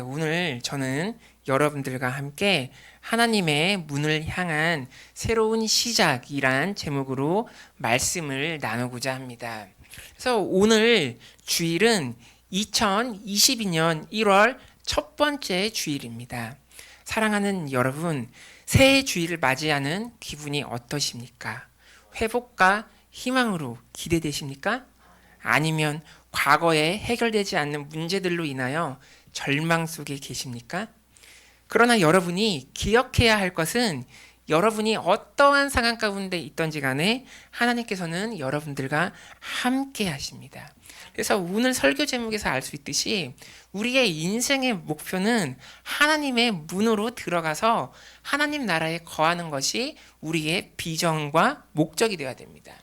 오늘 저는 여러분들과 함께 하나님의 문을 향한 새로운 시작이란 제목으로 말씀을 나누고자 합니다. 그래서 오늘 주일은 2022년 1월 첫 번째 주일입니다. 사랑하는 여러분, 새해 주일을 맞이하는 기분이 어떠십니까? 회복과 희망으로 기대되십니까? 아니면 과거에 해결되지 않는 문제들로 인하여 절망 속에 계십니까? 그러나 여러분이 기억해야 할 것은 여러분이 어떠한 상황 가운데 있던지 간에 하나님께서는 여러분들과 함께 하십니다. 그래서 오늘 설교 제목에서 알 수 있듯이 우리의 인생의 목표는 하나님의 문으로 들어가서 하나님 나라에 거하는 것이 우리의 비전과 목적이 되어야 됩니다.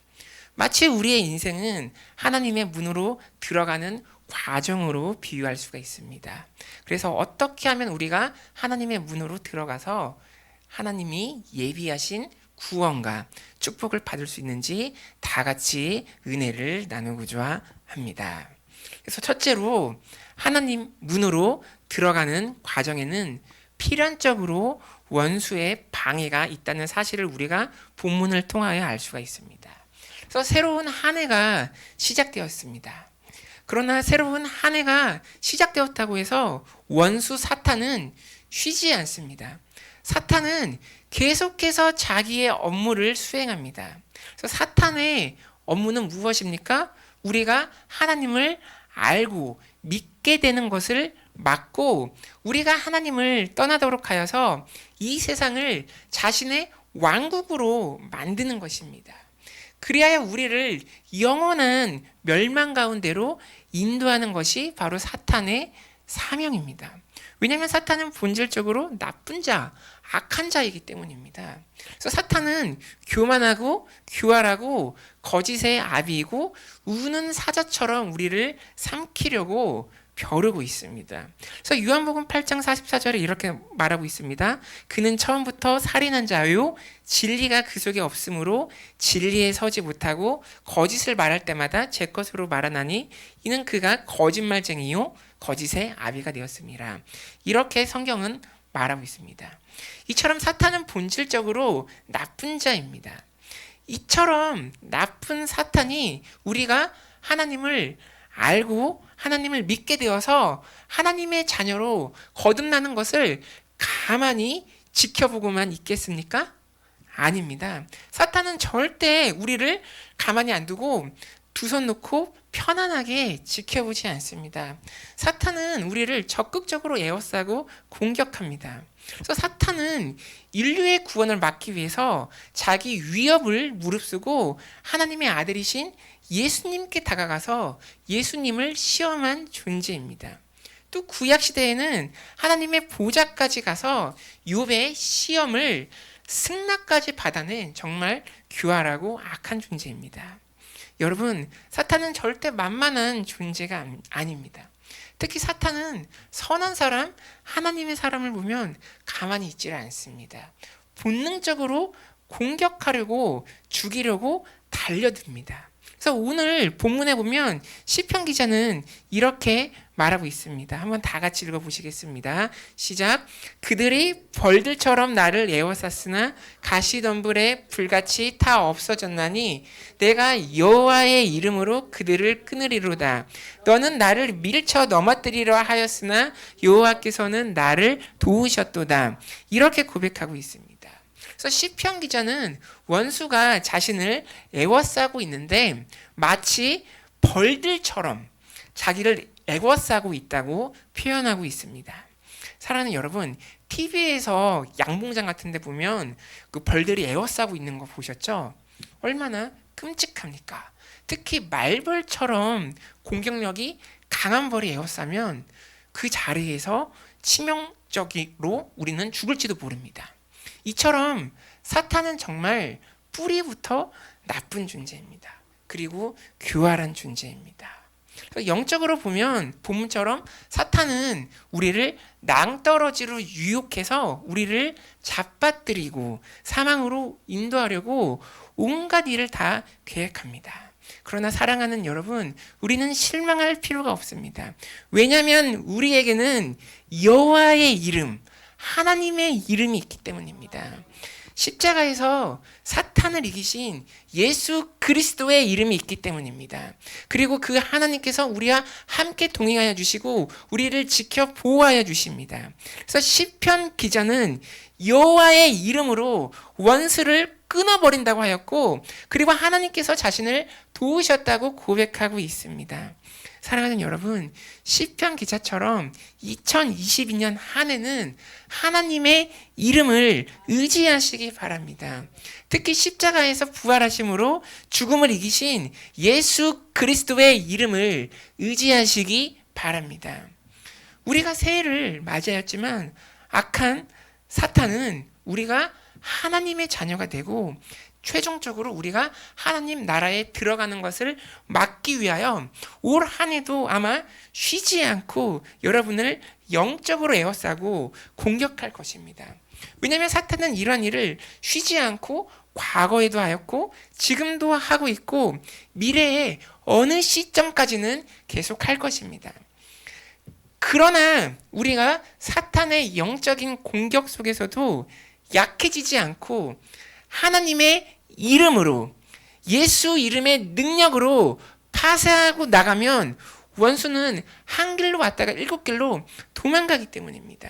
마치 우리의 인생은 하나님의 문으로 들어가는 과정으로 비유할 수가 있습니다. 그래서 어떻게 하면 우리가 하나님의 문으로 들어가서 하나님이 예비하신 구원과 축복을 받을 수 있는지 다 같이 은혜를 나누고자 합니다. 그래서 첫째로 하나님 문으로 들어가는 과정에는 필연적으로 원수의 방해가 있다는 사실을 우리가 본문을 통하여 알 수가 있습니다. 그래서 새로운 한 해가 시작되었습니다. 그러나 새로운 한 해가 시작되었다고 해서 원수 사탄은 쉬지 않습니다. 사탄은 계속해서 자기의 업무를 수행합니다. 그래서 사탄의 업무는 무엇입니까? 우리가 하나님을 알고 믿게 되는 것을 막고 우리가 하나님을 떠나도록 하여서 이 세상을 자신의 왕국으로 만드는 것입니다. 그리하여 우리를 영원한 멸망 가운데로 인도하는 것이 바로 사탄의 사명입니다. 왜냐하면 사탄은 본질적으로 나쁜 자, 악한 자이기 때문입니다. 그래서 사탄은 교만하고 교활하고 거짓의 아비이고 우는 사자처럼 우리를 삼키려고 벼르고 있습니다. 그래서 요한복음 8장 44절에 이렇게 말하고 있습니다. 그는 처음부터 살인한 자요 진리가 그 속에 없으므로 진리에 서지 못하고 거짓을 말할 때마다 제 것으로 말하나니 이는 그가 거짓말쟁이요 거짓의 아비가 되었습니다. 이렇게 성경은 말하고 있습니다. 이처럼 사탄은 본질적으로 나쁜 자입니다. 이처럼 나쁜 사탄이 우리가 하나님을 알고 하나님을 믿게 되어서 하나님의 자녀로 거듭나는 것을 가만히 지켜보고만 있겠습니까? 아닙니다. 사탄은 절대 우리를 가만히 안 두고 두 손 놓고 편안하게 지켜보지 않습니다. 사탄은 우리를 적극적으로 에워싸고 공격합니다. 그래서 사탄은 인류의 구원을 막기 위해서 자기 위협을 무릅쓰고 하나님의 아들이신 예수님께 다가가서 예수님을 시험한 존재입니다. 또 구약 시대에는 하나님의 보좌까지 가서 욥의 시험을 승낙까지 받아낸 정말 교활하고 악한 존재입니다. 여러분, 사탄은 절대 만만한 존재가 아닙니다. 특히 사탄은 선한 사람, 하나님의 사람을 보면 가만히 있지 않습니다. 본능적으로 공격하려고 죽이려고 달려듭니다. 그래서 오늘 본문에 보면 시편 기자는 이렇게 말하고 있습니다. 한번 다 같이 읽어보시겠습니다. 시작. 그들이 벌들처럼 나를 에워쌌으나 가시덤불에 불같이 다 없어졌나니 내가 여호와의 이름으로 그들을 끊으리로다. 너는 나를 밀쳐 넘어뜨리려 하였으나 여호와께서는 나를 도우셨도다. 이렇게 고백하고 있습니다. 그래서 시편 기자는 원수가 자신을 에워싸고 있는데 마치 벌들처럼 자기를 에워싸고 있다고 표현하고 있습니다. 사랑하는 여러분, TV에서 양봉장 같은 데 보면 그 벌들이 에워싸고 있는 거 보셨죠? 얼마나 끔찍합니까? 특히 말벌처럼 공격력이 강한 벌이 에워싸면 그 자리에서 치명적으로 우리는 죽을지도 모릅니다. 이처럼 사탄은 정말 뿌리부터 나쁜 존재입니다. 그리고 교활한 존재입니다. 영적으로 보면 본문처럼 사탄은 우리를 낭떠러지로 유혹해서 우리를 잡아뜨리고 사망으로 인도하려고 온갖 일을 다 계획합니다. 그러나 사랑하는 여러분, 우리는 실망할 필요가 없습니다. 왜냐하면 우리에게는 여호와의 이름, 하나님의 이름이 있기 때문입니다. 십자가에서 사탄을 이기신 예수 그리스도의 이름이 있기 때문입니다. 그리고 그 하나님께서 우리와 함께 동행하여 주시고 우리를 지켜 보호하여 주십니다. 그래서 시편 기자는 여호와의 이름으로 원수를 끊어버린다고 하였고, 그리고 하나님께서 자신을 도우셨다고 고백하고 있습니다. 사랑하는 여러분, 시편 기자처럼 2022년 한 해는 하나님의 이름을 의지하시기 바랍니다. 특히 십자가에서 부활하심으로 죽음을 이기신 예수 그리스도의 이름을 의지하시기 바랍니다. 우리가 새해를 맞이하였지만 악한 사탄은 우리가 하나님의 자녀가 되고 최종적으로 우리가 하나님 나라에 들어가는 것을 막기 위하여 올 한 해도 아마 쉬지 않고 여러분을 영적으로 에워싸고 공격할 것입니다. 왜냐하면 사탄은 이러한 일을 쉬지 않고 과거에도 하였고 지금도 하고 있고 미래에 어느 시점까지는 계속할 것입니다. 그러나 우리가 사탄의 영적인 공격 속에서도 약해지지 않고 하나님의 이름으로, 예수 이름의 능력으로 파쇄하고 나가면 원수는 한 길로 왔다가 7길로 도망가기 때문입니다.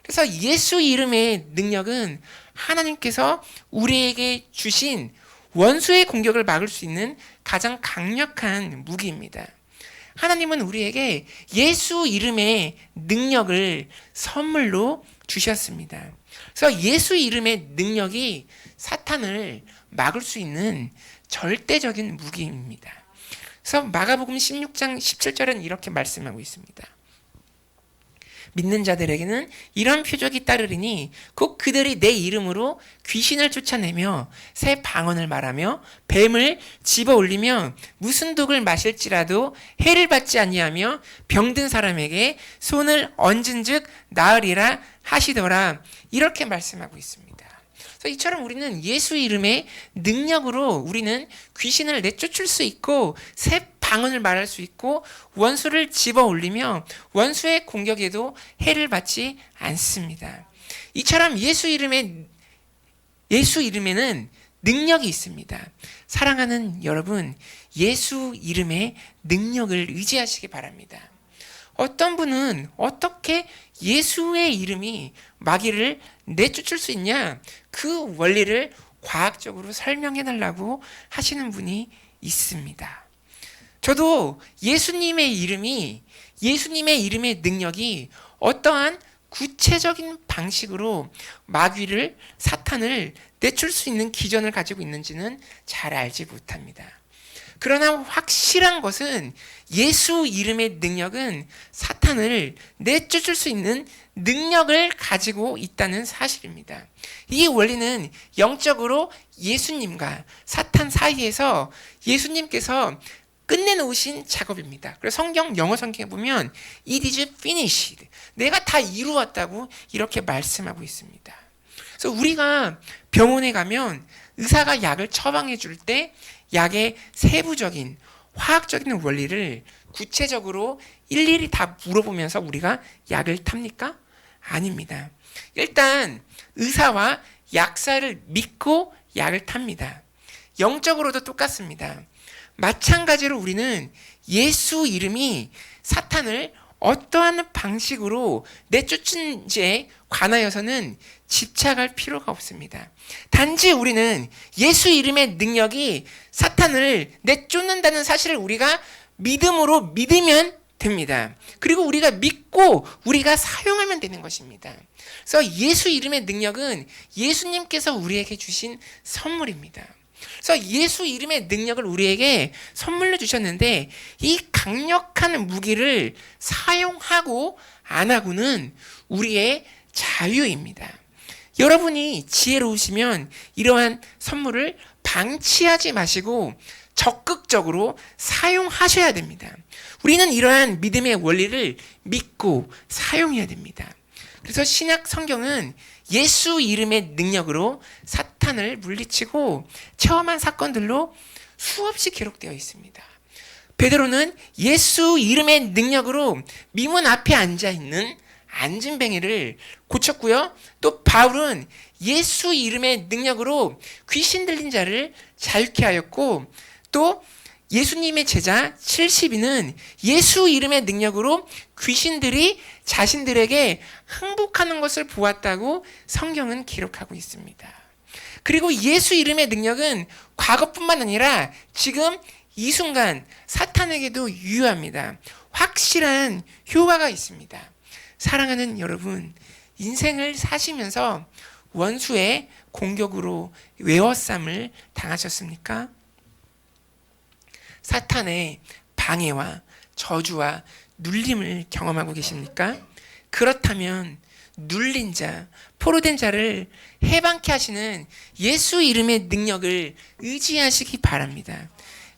그래서 예수 이름의 능력은 하나님께서 우리에게 주신 원수의 공격을 막을 수 있는 가장 강력한 무기입니다. 하나님은 우리에게 예수 이름의 능력을 선물로 주셨습니다. 그래서 예수 이름의 능력이 사탄을 막을 수 있는 절대적인 무기입니다. 그래서 마가복음 16장 17절은 이렇게 말씀하고 있습니다. 믿는 자들에게는 이런 표적이 따르리니 곧 그들이 내 이름으로 귀신을 쫓아내며 새 방언을 말하며 뱀을 집어 올리며 무슨 독을 마실지라도 해를 받지 아니하며 병든 사람에게 손을 얹은즉 나으리라 하시더라. 이렇게 말씀하고 있습니다. 그래서 이처럼 우리는 예수 이름의 능력으로 우리는 귀신을 내쫓을 수 있고 새 방언을 말할 수 있고 원수를 집어 올리며 원수의 공격에도 해를 받지 않습니다. 이처럼 예수 이름에는 능력이 있습니다. 사랑하는 여러분, 예수 이름의 능력을 의지하시기 바랍니다. 어떤 분은 어떻게 예수의 이름이 마귀를 내쫓을 수 있냐? 그 원리를 과학적으로 설명해 달라고 하시는 분이 있습니다. 저도 예수님의 이름의 능력이 어떠한 구체적인 방식으로 마귀를, 사탄을 내줄 수 있는 기전을 가지고 있는지는 잘 알지 못합니다. 그러나 확실한 것은 예수 이름의 능력은 사탄을 내쫓을 수 있는 능력을 가지고 있다는 사실입니다. 이 원리는 영적으로 예수님과 사탄 사이에서 예수님께서 끝내놓으신 작업입니다. 그래서 영어 성경에 보면 It is finished. 내가 다 이루었다고 이렇게 말씀하고 있습니다. 그래서 우리가 병원에 가면 의사가 약을 처방해 줄 때 약의 세부적인 화학적인 원리를 구체적으로 일일이 다 물어보면서 우리가 약을 탑니까? 아닙니다. 일단 의사와 약사를 믿고 약을 탑니다. 영적으로도 똑같습니다. 마찬가지로 우리는 예수 이름이 사탄을 어떠한 방식으로 내쫓은지에 관하여서는 집착할 필요가 없습니다. 단지 우리는 예수 이름의 능력이 사탄을 내쫓는다는 사실을 우리가 믿음으로 믿으면 됩니다. 그리고 우리가 믿고 우리가 사용하면 되는 것입니다. 그래서 예수 이름의 능력은 예수님께서 우리에게 주신 선물입니다. 그래서 예수 이름의 능력을 우리에게 선물로 주셨는데 이 강력한 무기를 사용하고 안 하고는 우리의 자유입니다. 여러분이 지혜로우시면 이러한 선물을 방치하지 마시고 적극적으로 사용하셔야 됩니다. 우리는 이러한 믿음의 원리를 믿고 사용해야 됩니다. 그래서 신약 성경은 예수 이름의 능력으로 사탄을 물리치고 체험한 사건들로 수없이 기록되어 있습니다. 베드로는 예수 이름의 능력으로 미문 앞에 앉아있는 안진뱅이를 고쳤고요. 또 바울은 예수 이름의 능력으로 귀신 들린 자를 자유케 하였고, 또 예수님의 제자 70인은 예수 이름의 능력으로 귀신들이 자신들에게 항복하는 것을 보았다고 성경은 기록하고 있습니다. 그리고 예수 이름의 능력은 과거뿐만 아니라 지금 이 순간 사탄에게도 유효합니다. 확실한 효과가 있습니다. 사랑하는 여러분, 인생을 사시면서 원수의 공격으로 외워쌈을 당하셨습니까? 사탄의 방해와 저주와 눌림을 경험하고 계십니까? 그렇다면 눌린 자, 포로된 자를 해방케 하시는 예수 이름의 능력을 의지하시기 바랍니다.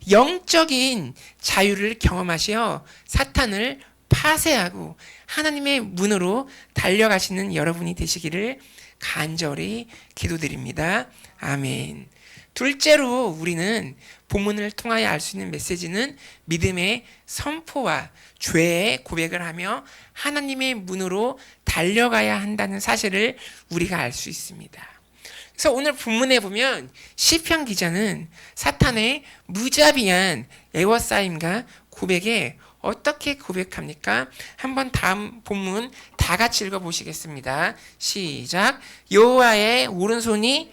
영적인 자유를 경험하시어 사탄을 파쇄하고 하나님의 문으로 달려가시는 여러분이 되시기를 간절히 기도드립니다. 아멘. 둘째로 우리는 본문을 통하여 알 수 있는 메시지는 믿음의 선포와 죄의 고백을 하며 하나님의 문으로 달려가야 한다는 사실을 우리가 알 수 있습니다. 그래서 오늘 본문에 보면 시편 기자는 사탄의 무자비한 애워싸임과 고백에 어떻게 고백합니까? 한번 다음 본문 다 같이 읽어보시겠습니다. 시작. 여호와의 오른손이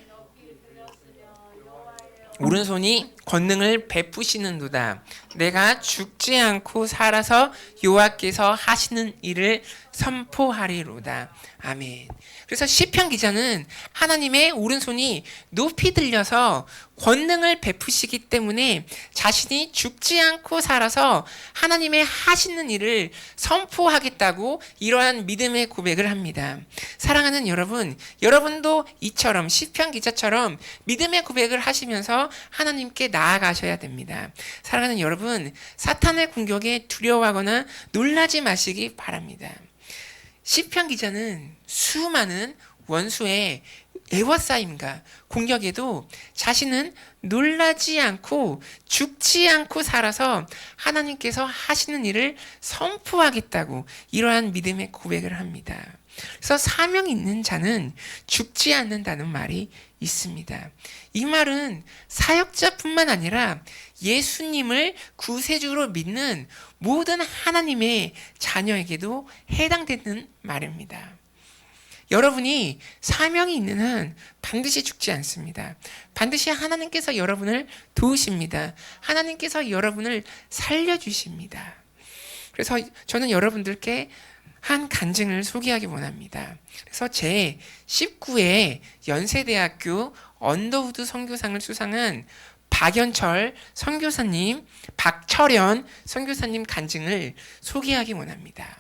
권능을 베푸시는도다. 내가 죽지 않고 살아서 여호와께서 하시는 일을 선포하리로다. 아멘. 그래서 시편 기자는 하나님의 오른손이 높이 들려서 권능을 베푸시기 때문에 자신이 죽지 않고 살아서 하나님의 하시는 일을 선포하겠다고 이러한 믿음의 고백을 합니다. 사랑하는 여러분, 여러분도 이처럼 시편 기자처럼 믿음의 고백을 하시면서 하나님께 나아가셔야 됩니다. 사랑하는 여러분, 사탄의 공격에 두려워하거나 놀라지 마시기 바랍니다. 시편 기자는 수많은 원수의 애워싸임과 공격에도 자신은 놀라지 않고 죽지 않고 살아서 하나님께서 하시는 일을 선포하겠다고 이러한 믿음의 고백을 합니다. 그래서 사명 있는 자는 죽지 않는다는 말이 있습니다. 이 말은 사역자뿐만 아니라 예수님을 구세주로 믿는 모든 하나님의 자녀에게도 해당되는 말입니다. 여러분이 사명이 있는 한 반드시 죽지 않습니다. 반드시 하나님께서 여러분을 도우십니다. 하나님께서 여러분을 살려주십니다. 그래서 저는 여러분들께 한 간증을 소개하기 원합니다. 그래서 제 19회 연세대학교 언더우드 선교상을 수상한 박연철 선교사님, 박철현 선교사님 간증을 소개하기 원합니다.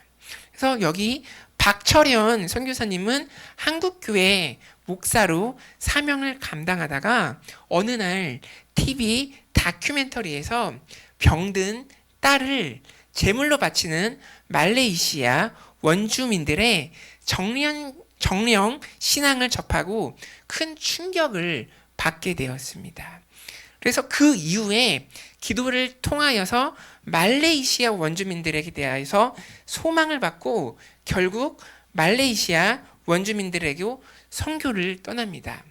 그래서 여기 박철현 선교사님은 한국교회 목사로 사명을 감당하다가 어느 날 TV 다큐멘터리에서 병든 딸을 제물로 바치는 말레이시아 원주민들의 정령 신앙을 접하고 큰 충격을 받게 되었습니다. 그래서 그 이후에 기도를 통하여서 말레이시아 원주민들에게 대하여서 소망을 받고 결국 말레이시아 원주민들에게 선교를 떠납니다.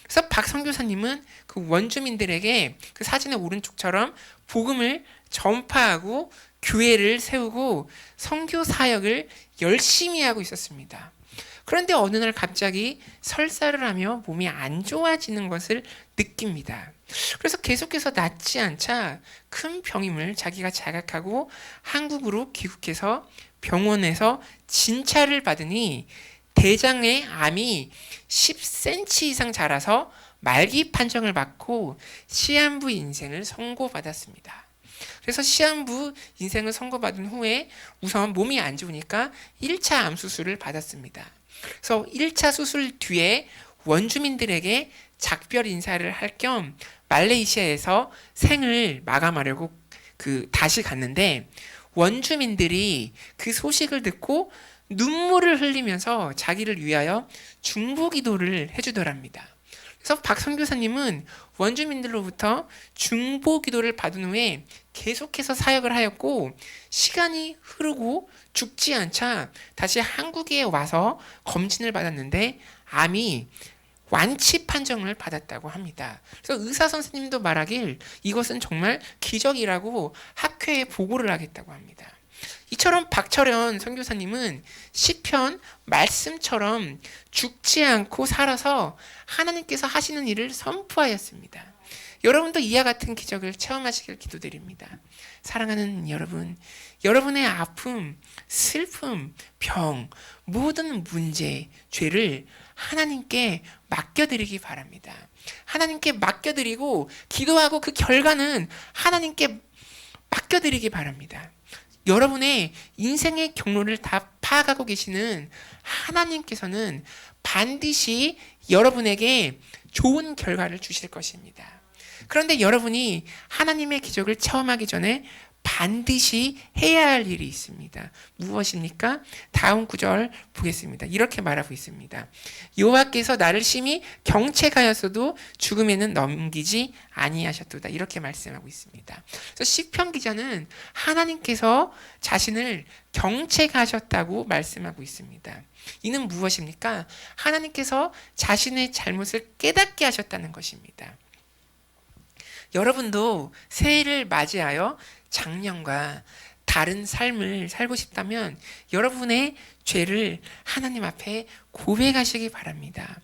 그래서 박 선교사님은 그 원주민들에게 그 사진의 오른쪽처럼 복음을 전파하고 교회를 세우고 선교 사역을 열심히 하고 있었습니다. 그런데 어느 날 갑자기 설사를 하며 몸이 안 좋아지는 것을 느낍니다. 그래서 계속해서 낫지 않자 큰 병임을 자기가 자각하고 한국으로 귀국해서 병원에서 진찰을 받으니 대장의 암이 10cm 이상 자라서 말기 판정을 받고 시한부 인생을 선고받았습니다. 그래서 시한부 인생을 선고받은 후에 우선 몸이 안 좋으니까 1차 암 수술을 받았습니다. 그래서 1차 수술 뒤에 원주민들에게 작별 인사를 할 겸 말레이시아에서 생을 마감하려고 다시 갔는데 원주민들이 그 소식을 듣고 눈물을 흘리면서 자기를 위하여 중보기도를 해주더랍니다. 그래서 박 선교사님은 원주민들로부터 중보 기도를 받은 후에 계속해서 사역을 하였고, 시간이 흐르고 죽지 않자 다시 한국에 와서 검진을 받았는데 암이 완치 판정을 받았다고 합니다. 그래서 의사 선생님도 말하길 이것은 정말 기적이라고 학회에 보고를 하겠다고 합니다. 이처럼 박철현 선교사님은 시편 말씀처럼 죽지 않고 살아서 하나님께서 하시는 일을 선포하였습니다. 여러분도 이와 같은 기적을 체험하시길 기도드립니다. 사랑하는 여러분, 여러분의 아픔, 슬픔, 병, 모든 문제, 죄를 하나님께 맡겨드리기 바랍니다. 하나님께 맡겨드리고 기도하고 그 결과는 하나님께 맡겨드리기 바랍니다. 여러분의 인생의 경로를 다 파악하고 계시는 하나님께서는 반드시 여러분에게 좋은 결과를 주실 것입니다. 그런데 여러분이 하나님의 기적을 체험하기 전에 반드시 해야 할 일이 있습니다. 무엇입니까? 다음 구절 보겠습니다. 이렇게 말하고 있습니다. 여호와께서 나를 심히 경책하였어도 죽음에는 넘기지 아니하셨도다. 이렇게 말씀하고 있습니다. 그래서 시편 기자는 하나님께서 자신을 경책하셨다고 말씀하고 있습니다. 이는 무엇입니까? 하나님께서 자신의 잘못을 깨닫게 하셨다는 것입니다. 여러분도 새해를 맞이하여 작년과 다른 삶을 살고 싶다면 여러분의 죄를 하나님 앞에 고백하시기 바랍니다.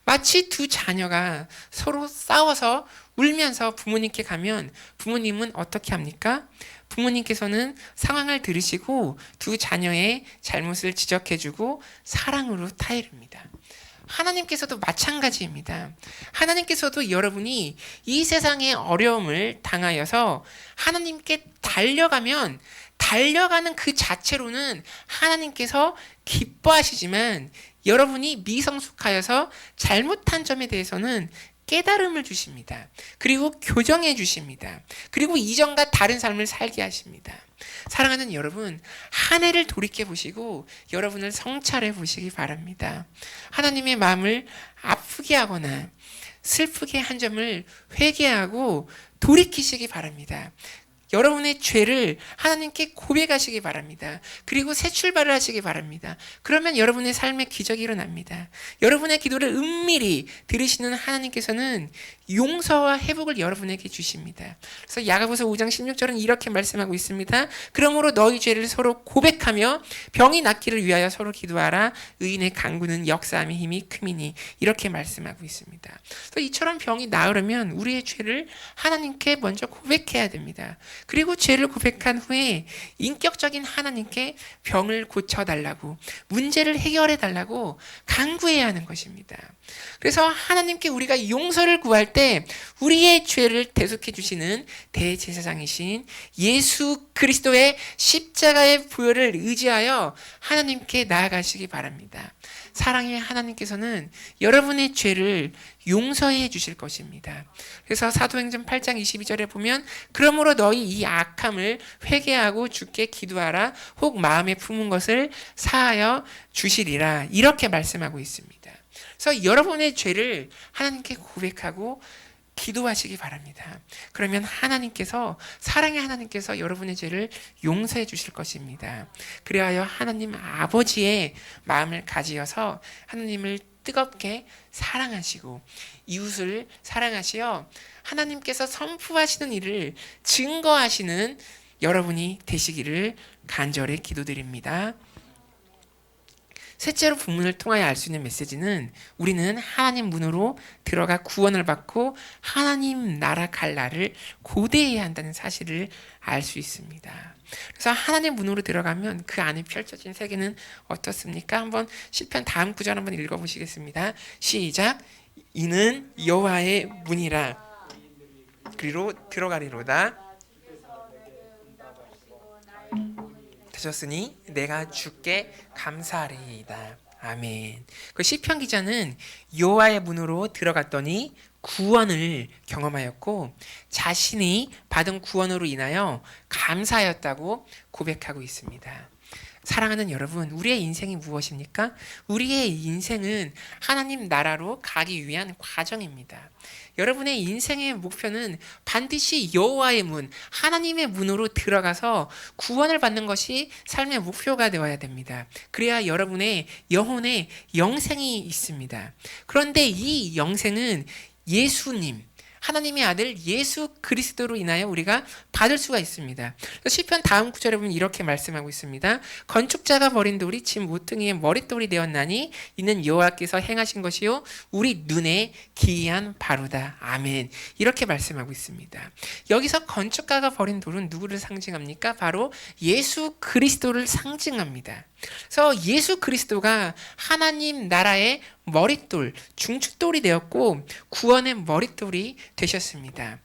마치 두 자녀가 서로 싸워서 울면서 부모님께 가면 부모님은 어떻게 합니까? 부모님께서는 상황을 들으시고 두 자녀의 잘못을 지적해주고 사랑으로 타이릅니다. 하나님께서도 마찬가지입니다. 하나님께서도 여러분이 이 세상의 어려움을 당하여서 하나님께 달려가면 달려가는 그 자체로는 하나님께서 기뻐하시지만 여러분이 미성숙하여서 잘못한 점에 대해서는 깨달음을 주십니다. 그리고 교정해 주십니다. 그리고 이전과 다른 삶을 살게 하십니다. 사랑하는 여러분, 한 해를 돌이켜 보시고 여러분을 성찰해 보시기 바랍니다. 하나님의 마음을 아프게 하거나 슬프게 한 점을 회개하고 돌이키시기 바랍니다. 여러분의 죄를 하나님께 고백하시기 바랍니다. 그리고 새 출발을 하시기 바랍니다. 그러면 여러분의 삶에 기적이 일어납니다. 여러분의 기도를 은밀히 들으시는 하나님께서는 용서와 회복을 여러분에게 주십니다. 그래서 야고보서 5장 16절은 이렇게 말씀하고 있습니다. 그러므로 너희 죄를 서로 고백하며 병이 낫기를 위하여 서로 기도하라. 의인의 간구는 역사함의 힘이 크미니. 이렇게 말씀하고 있습니다. 그래서 이처럼 병이 나으려면 우리의 죄를 하나님께 먼저 고백해야 됩니다. 그리고 죄를 고백한 후에 인격적인 하나님께 병을 고쳐달라고, 문제를 해결해달라고 간구해야 하는 것입니다. 그래서 하나님께 우리가 용서를 구할 때 우리의 죄를 대속해 주시는 대제사장이신 예수 그리스도의 십자가의 보혈을 의지하여 하나님께 나아가시기 바랍니다. 사랑의 하나님께서는 여러분의 죄를 용서해 주실 것입니다. 그래서 사도행전 8장 22절에 보면 그러므로 너희 이 악함을 회개하고 주께 기도하라. 혹 마음에 품은 것을 사하여 주시리라. 이렇게 말씀하고 있습니다. 그래서 여러분의 죄를 하나님께 고백하고 기도하시기 바랍니다. 그러면 하나님께서, 사랑의 하나님께서 여러분의 죄를 용서해 주실 것입니다. 그리하여 하나님 아버지의 마음을 가지어서 하나님을 뜨겁게 사랑하시고 이웃을 사랑하시어 하나님께서 선포하시는 일을 증거하시는 여러분이 되시기를 간절히 기도드립니다. 셋째로 본문을 통하여 알 수 있는 메시지는 우리는 하나님 문으로 들어가 구원을 받고 하나님 나라 갈 날을 고대해야 한다는 사실을 알 수 있습니다. 그래서 하나님 문으로 들어가면 그 안에 펼쳐진 세계는 어떻습니까? 한번 시편 다음 구절 한번 읽어보시겠습니다. 시작. 이는 여호와의 문이라 그리로 들어가리로다. 되셨으니 내가 주께 감사하리이다. 아멘. 그 시편 기자는 여호와의 문으로 들어갔더니 구원을 경험하였고 자신이 받은 구원으로 인하여 감사하였다고 고백하고 있습니다. 사랑하는 여러분, 우리의 인생이 무엇입니까? 우리의 인생은 하나님 나라로 가기 위한 과정입니다. 여러분의 인생의 목표는 반드시 여호와의 문, 하나님의 문으로 들어가서 구원을 받는 것이 삶의 목표가 되어야 됩니다. 그래야 여러분의 영혼의 영생이 있습니다. 그런데 이 영생은 예수님, 하나님의 아들 예수 그리스도로 인하여 우리가 받을 수가 있습니다. 시편 다음 구절에 보면 이렇게 말씀하고 있습니다. 건축자가 버린 돌이 집 모퉁이의 머릿돌이 되었나니 이는 여호와께서 행하신 것이요 우리 눈에 기이한 바로다. 아멘. 이렇게 말씀하고 있습니다. 여기서 건축가가 버린 돌은 누구를 상징합니까? 바로 예수 그리스도를 상징합니다. 그래서 예수 그리스도가 하나님 나라의 머릿돌, 중축돌이 되었고 구원의 머릿돌이 되셨습니다.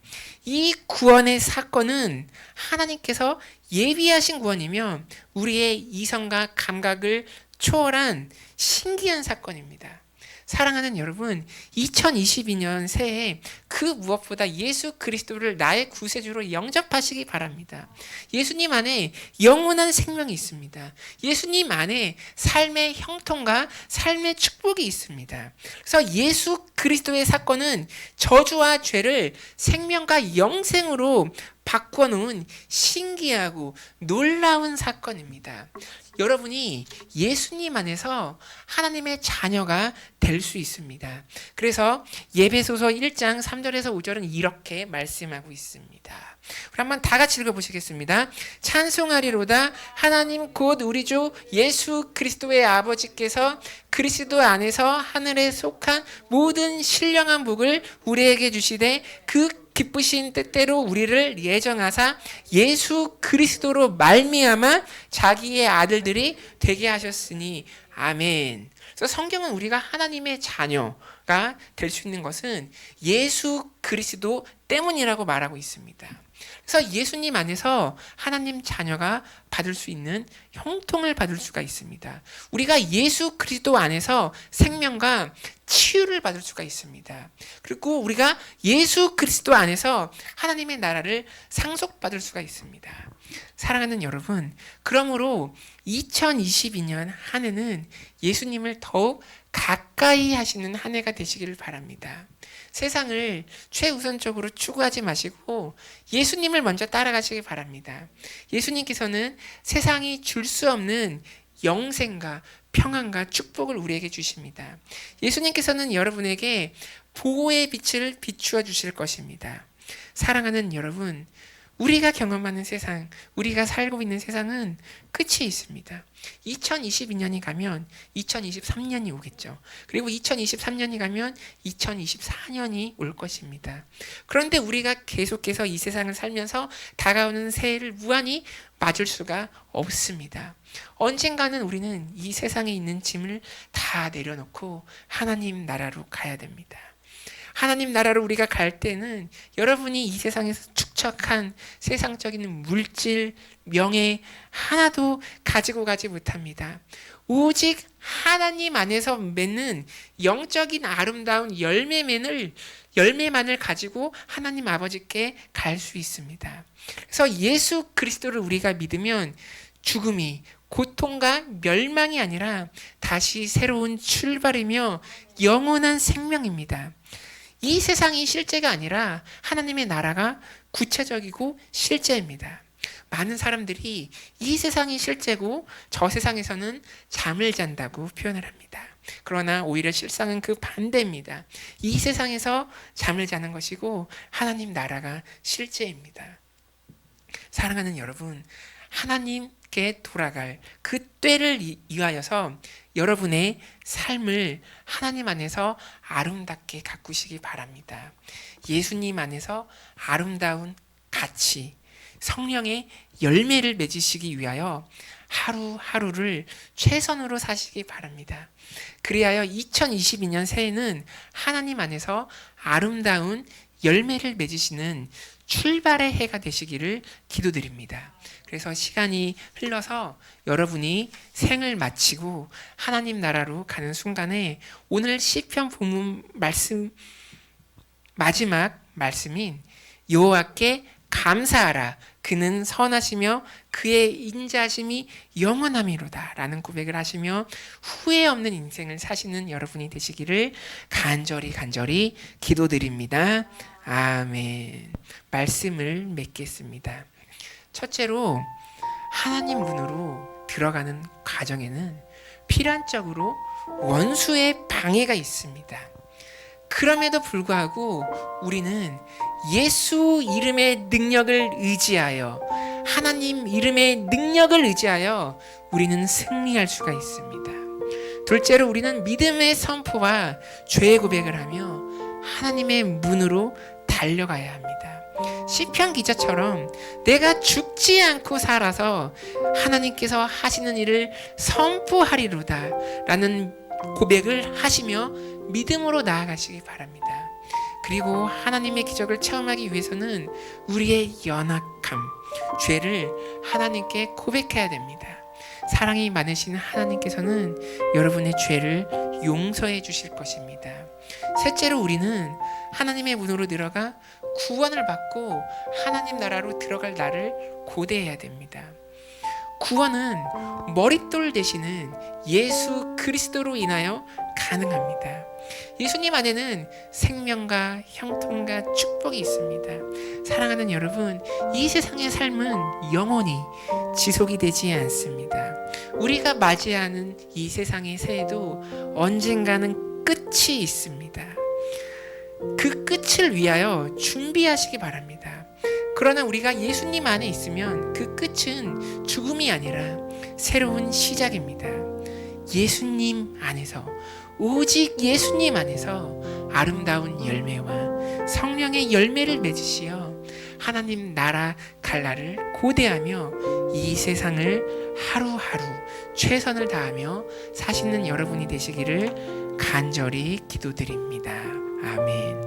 이 구원의 사건은 하나님께서 예비하신 구원이며 우리의 이성과 감각을 초월한 신기한 사건입니다. 사랑하는 여러분, 2022년 새해 그 무엇보다 예수 그리스도를 나의 구세주로 영접하시기 바랍니다. 예수님 안에 영원한 생명이 있습니다. 예수님 안에 삶의 형통과 삶의 축복이 있습니다. 그래서 예수 그리스도의 사건은 저주와 죄를 생명과 영생으로 바꿔 놓은 신기하고 놀라운 사건입니다. 여러분이 예수님 안에서 하나님의 자녀가 될 수 있습니다. 그래서 예배소서 1장 3절에서 5절은 이렇게 말씀하고 있습니다. 우리 한번 다 같이 읽어보시겠습니다. 찬송하리로다 하나님 곧 우리 주 예수 그리스도의 아버지께서 그리스도 안에서 하늘에 속한 모든 신령한 복을 우리에게 주시되 그 기쁘신 뜻대로 우리를 예정하사 예수 그리스도로 말미암아 자기의 아들들이 되게 하셨으니 아멘. 그래서 성경은 우리가 하나님의 자녀가 될 수 있는 것은 예수 그리스도 때문이라고 말하고 있습니다. 그래서 예수님 안에서 하나님 자녀가 받을 수 있는 형통을 받을 수가 있습니다. 우리가 예수 그리스도 안에서 생명과 치유를 받을 수가 있습니다. 그리고 우리가 예수 그리스도 안에서 하나님의 나라를 상속받을 수가 있습니다. 사랑하는 여러분, 그러므로 2022년 한 해는 예수님을 더욱 가까이 하시는 한 해가 되시기를 바랍니다. 세상을 최우선적으로 추구하지 마시고 예수님을 먼저 따라가시기 바랍니다. 예수님께서는 세상이 줄 수 없는 영생과 평안과 축복을 우리에게 주십니다. 예수님께서는 여러분에게 보호의 빛을 비추어 주실 것입니다. 사랑하는 여러분, 우리가 경험하는 세상, 우리가 살고 있는 세상은 끝이 있습니다. 2022년이 가면 2023년이 오겠죠. 그리고 2023년이 가면 2024년이 올 것입니다. 그런데 우리가 계속해서 이 세상을 살면서 다가오는 새해를 무한히 맞을 수가 없습니다. 언젠가는 우리는 이 세상에 있는 짐을 다 내려놓고 하나님 나라로 가야 됩니다. 하나님 나라로 우리가 갈 때는 여러분이 이 세상에서 축적한 세상적인 물질, 명예 하나도 가지고 가지 못합니다. 오직 하나님 안에서 맺는 영적인 아름다운 열매만을 가지고 하나님 아버지께 갈 수 있습니다. 그래서 예수 그리스도를 우리가 믿으면 죽음이 고통과 멸망이 아니라 다시 새로운 출발이며 영원한 생명입니다. 이 세상이 실제가 아니라 하나님의 나라가 구체적이고 실제입니다. 많은 사람들이 이 세상이 실제고 저 세상에서는 잠을 잔다고 표현을 합니다. 그러나 오히려 실상은 그 반대입니다. 이 세상에서 잠을 자는 것이고 하나님 나라가 실제입니다. 사랑하는 여러분, 하나님께 돌아갈 그 때를 위하여서 여러분의 삶을 하나님 안에서 아름답게 가꾸시기 바랍니다. 예수님 안에서 아름다운 가치, 성령의 열매를 맺으시기 위하여 하루하루를 최선으로 사시기 바랍니다. 그리하여 2022년 새해는 하나님 안에서 아름다운 열매를 맺으시는 출발의 해가 되시기를 기도드립니다. 그래서 시간이 흘러서 여러분이 생을 마치고 하나님 나라로 가는 순간에 오늘 시편 본문 말씀 마지막 말씀인 여호와께 감사하라. 그는 선하시며 그의 인자하심이 영원함이로다 라는 고백을 하시며 후회 없는 인생을 사시는 여러분이 되시기를 간절히 기도드립니다. 아멘. 말씀을 맺겠습니다. 첫째로 하나님 문으로 들어가는 과정에는 필연적으로 원수의 방해가 있습니다. 그럼에도 불구하고 우리는 예수 이름의 능력을 의지하여, 하나님 이름의 능력을 의지하여 우리는 승리할 수가 있습니다. 둘째로 우리는 믿음의 선포와 죄의 고백을 하며 하나님의 문으로 달려가야 합니다. 시편 기자처럼 내가 죽지 않고 살아서 하나님께서 하시는 일을 선포하리로다 라는 고백을 하시며 믿음으로 나아가시기 바랍니다. 그리고 하나님의 기적을 체험하기 위해서는 우리의 연약함, 죄를 하나님께 고백해야 됩니다. 사랑이 많으신 하나님께서는 여러분의 죄를 용서해 주실 것입니다. 셋째로 우리는 하나님의 문으로 들어가 구원을 받고 하나님 나라로 들어갈 날을 고대해야 됩니다. 구원은 머릿돌 되시는 예수 그리스도로 인하여 가능합니다. 예수님 안에는 생명과 형통과 축복이 있습니다. 사랑하는 여러분, 이 세상의 삶은 영원히 지속이 되지 않습니다. 우리가 맞이하는 이 세상의 새해도 언젠가는 끝이 있습니다. 그 끝을 위하여 준비하시기 바랍니다. 그러나 우리가 예수님 안에 있으면 그 끝은 죽음이 아니라 새로운 시작입니다. 예수님 안에서, 오직 예수님 안에서 아름다운 열매와 성령의 열매를 맺으시어 하나님 나라 갈 날을 고대하며 이 세상을 하루하루 최선을 다하며 사시는 여러분이 되시기를 간절히 기도드립니다. 아멘.